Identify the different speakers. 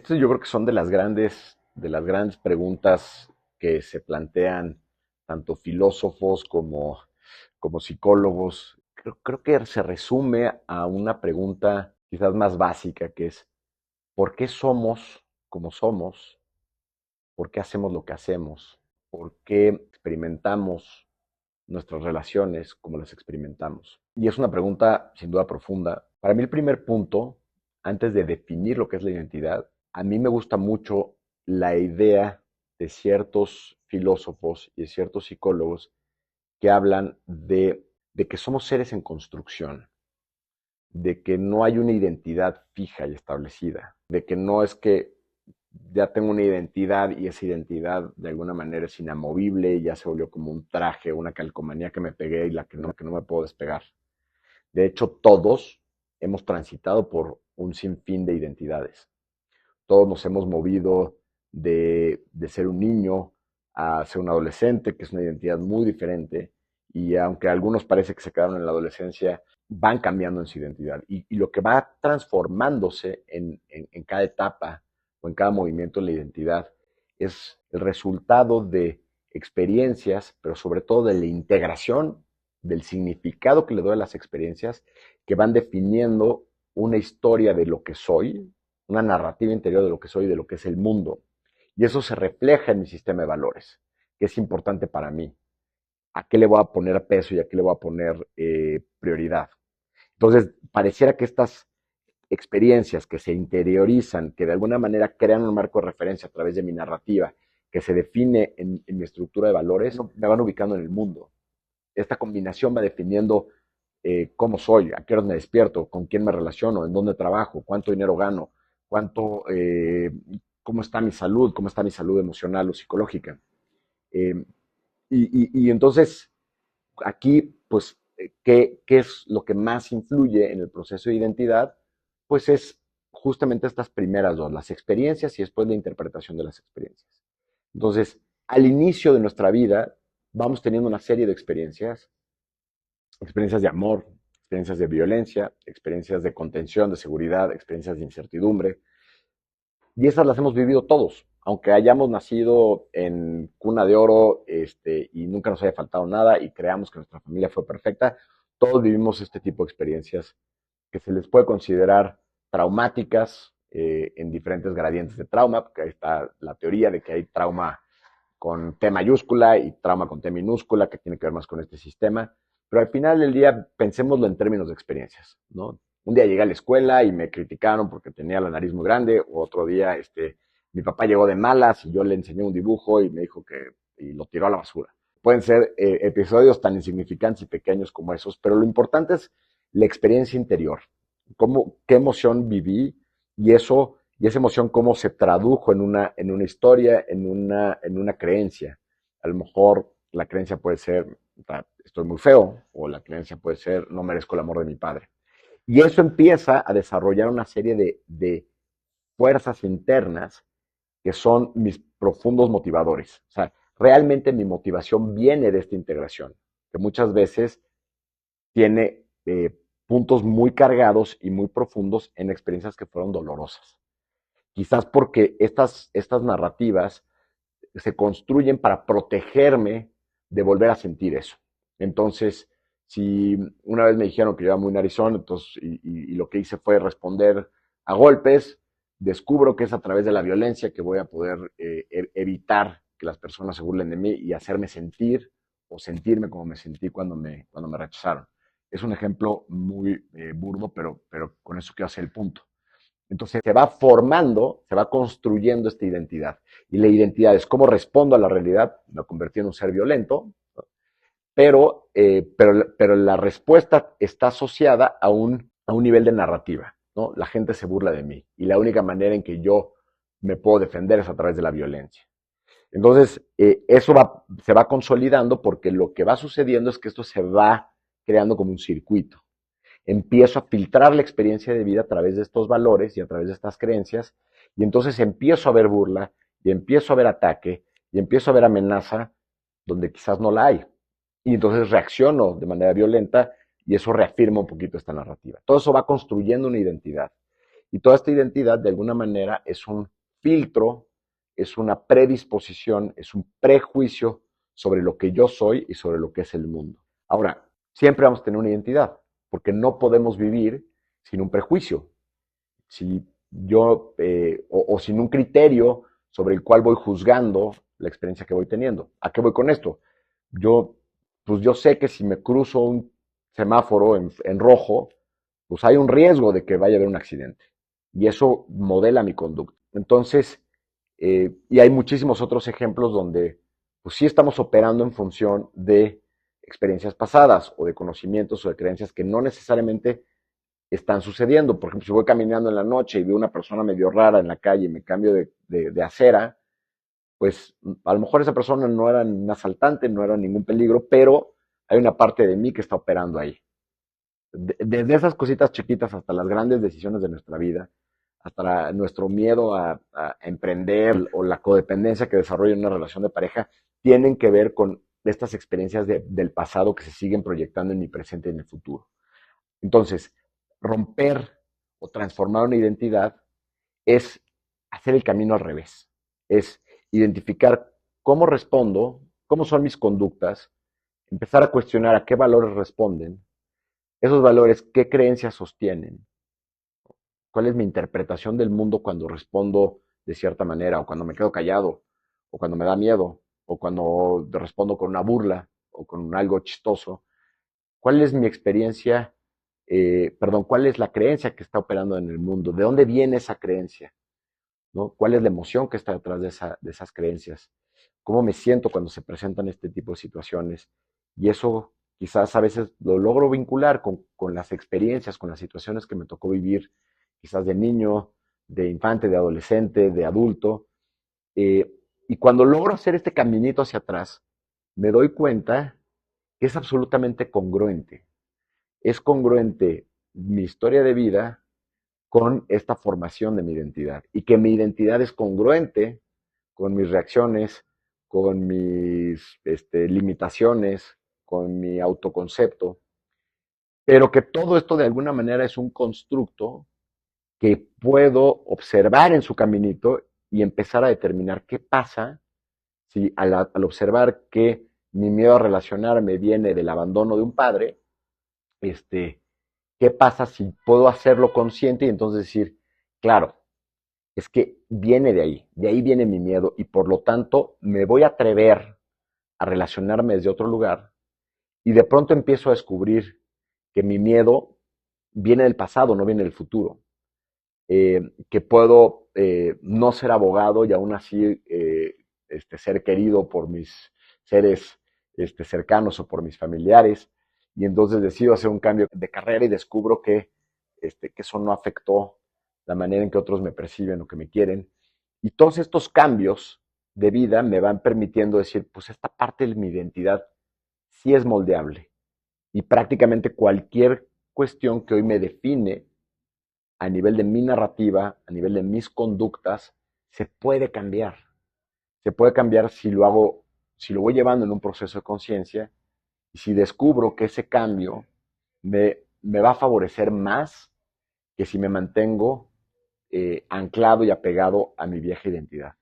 Speaker 1: Estos yo creo que son de las grandes preguntas que se plantean tanto filósofos como psicólogos. Creo que se resume a una pregunta quizás más básica, que es ¿por qué somos como somos? ¿Por qué hacemos lo que hacemos? ¿Por qué experimentamos nuestras relaciones como las experimentamos? Y es una pregunta sin duda profunda. Para mí el primer punto, antes de definir lo que es la identidad, a mí me gusta mucho la idea de ciertos filósofos y de ciertos psicólogos que hablan de que somos seres en construcción, de que no hay una identidad fija y establecida, de que no es que ya tengo una identidad y esa identidad de alguna manera es inamovible y ya se volvió como un traje, una calcomanía que me pegué y la que no me puedo despegar. De hecho, todos hemos transitado por un sinfín de identidades. Todos nos hemos movido de ser un niño a ser un adolescente, que es una identidad muy diferente, y aunque a algunos parece que se quedaron en la adolescencia, van cambiando en su identidad. Y lo que va transformándose en cada etapa o en cada movimiento de la identidad es el resultado de experiencias, pero sobre todo de la integración del significado que le doy a las experiencias, que van definiendo una historia de lo que soy, una narrativa interior de lo que soy y de lo que es el mundo. Y eso se refleja en mi sistema de valores, que es importante para mí. ¿A qué le voy a poner peso y a qué le voy a poner prioridad? Entonces, pareciera que estas experiencias que se interiorizan, que de alguna manera crean un marco de referencia a través de mi narrativa, que se define en mi estructura de valores, me van ubicando en el mundo. Esta combinación va definiendo cómo soy, a qué hora me despierto, con quién me relaciono, en dónde trabajo, cuánto dinero gano, cuánto, cómo está mi salud emocional o psicológica. Eh, y entonces, aquí, pues, ¿qué es lo que más influye en el proceso de identidad? Pues es justamente estas primeras dos, las experiencias y después la interpretación de las experiencias. Entonces, al inicio de nuestra vida, vamos teniendo una serie de experiencias de amor, experiencias de violencia, experiencias de contención, de seguridad, experiencias de incertidumbre. Y esas las hemos vivido todos, aunque hayamos nacido en cuna de oro y nunca nos haya faltado nada y creamos que nuestra familia fue perfecta, todos vivimos este tipo de experiencias que se les puede considerar traumáticas en diferentes gradientes de trauma, porque ahí está la teoría de que hay trauma con T mayúscula y trauma con T minúscula, que tiene que ver más con este sistema. Pero al final del día, pensémoslo en términos de experiencias, ¿no? Un día llegué a la escuela y me criticaron porque tenía la nariz muy grande, o otro día mi papá llegó de malas y yo le enseñé un dibujo y me dijo y lo tiró a la basura. Pueden ser episodios tan insignificantes y pequeños como esos, pero lo importante es la experiencia interior, qué emoción viví y esa emoción cómo se tradujo en una historia, en una creencia. A lo mejor la creencia puede ser, estoy muy feo, o la creencia puede ser, no merezco el amor de mi padre. Y eso empieza a desarrollar una serie de fuerzas internas que son mis profundos motivadores. O sea, realmente mi motivación viene de esta integración, que muchas veces tiene puntos muy cargados y muy profundos en experiencias que fueron dolorosas. Quizás porque estas narrativas se construyen para protegerme de volver a sentir eso. Entonces, si una vez me dijeron que yo era muy narizón, entonces, y lo que hice fue responder a golpes, descubro que es a través de la violencia que voy a poder evitar que las personas se burlen de mí y hacerme sentir o sentirme como me sentí cuando me rechazaron. Es un ejemplo muy burdo, pero con eso quiero hacer el punto. Entonces se va formando, se va construyendo esta identidad. Y la identidad es cómo respondo a la realidad, me convertí en un ser violento, ¿no? pero la respuesta está asociada a un nivel de narrativa, ¿no? La gente se burla de mí y la única manera en que yo me puedo defender es a través de la violencia. Entonces, eso se va consolidando porque lo que va sucediendo es que esto se va creando como un circuito. Empiezo a filtrar la experiencia de vida a través de estos valores y a través de estas creencias, y entonces empiezo a ver burla, y empiezo a ver ataque, y empiezo a ver amenaza donde quizás no la hay. Y entonces reacciono de manera violenta y eso reafirma un poquito esta narrativa. Todo eso va construyendo una identidad. Y toda esta identidad, de alguna manera, es un filtro, es una predisposición, es un prejuicio sobre lo que yo soy y sobre lo que es el mundo. Ahora, siempre vamos a tener una identidad, porque no podemos vivir sin un prejuicio, si yo, o sin un criterio sobre el cual voy juzgando la experiencia que voy teniendo. ¿A qué voy con esto? Yo, pues yo sé que si me cruzo un semáforo en rojo, pues hay un riesgo de que vaya a haber un accidente. Y eso modela mi conducta. Entonces, y hay muchísimos otros ejemplos donde, pues sí estamos operando en función de experiencias pasadas o de conocimientos o de creencias que no necesariamente están sucediendo. Por ejemplo, si voy caminando en la noche y veo una persona medio rara en la calle y me cambio de acera, pues a lo mejor esa persona no era un asaltante, no era ningún peligro, pero hay una parte de mí que está operando ahí. Desde esas cositas chiquitas hasta las grandes decisiones de nuestra vida, hasta nuestro miedo a emprender o la codependencia que desarrolla una relación de pareja, tienen que ver con estas experiencias del pasado que se siguen proyectando en mi presente y en el futuro. Entonces, romper o transformar una identidad es hacer el camino al revés. Es identificar cómo respondo, cómo son mis conductas, empezar a cuestionar a qué valores responden, esos valores, qué creencias sostienen, cuál es mi interpretación del mundo cuando respondo de cierta manera, o cuando me quedo callado, o cuando me da miedo, o cuando respondo con una burla, o con algo chistoso. ¿Cuál es mi experiencia? Perdón, ¿cuál es la creencia que está operando en el mundo? ¿De dónde viene esa creencia? ¿No? ¿Cuál es la emoción que está detrás de esas creencias? ¿Cómo me siento cuando se presentan este tipo de situaciones? Y eso quizás a veces lo logro vincular con las experiencias, con las situaciones que me tocó vivir, quizás de niño, de infante, de adolescente, de adulto. Eh, y cuando logro hacer este caminito hacia atrás, me doy cuenta que es absolutamente congruente. Es congruente mi historia de vida con esta formación de mi identidad y que mi identidad es congruente con mis reacciones, con mis limitaciones, con mi autoconcepto, pero que todo esto de alguna manera es un constructo que puedo observar en su caminito y empezar a determinar qué pasa si al observar que mi miedo a relacionarme viene del abandono de un padre, ¿qué pasa si puedo hacerlo consciente y entonces decir, claro, es que viene de ahí viene mi miedo y por lo tanto me voy a atrever a relacionarme desde otro lugar y de pronto empiezo a descubrir que mi miedo viene del pasado, no viene del futuro. Que puedo no ser abogado y aún así ser querido por mis seres cercanos o por mis familiares. Y entonces decido hacer un cambio de carrera y descubro que eso no afectó la manera en que otros me perciben o que me quieren. Y todos estos cambios de vida me van permitiendo decir, pues esta parte de mi identidad sí es moldeable. Y prácticamente cualquier cuestión que hoy me define a nivel de mi narrativa, a nivel de mis conductas, se puede cambiar. Se puede cambiar si lo hago, si lo voy llevando en un proceso de conciencia y si descubro que ese cambio me va a favorecer más que si me mantengo anclado y apegado a mi vieja identidad.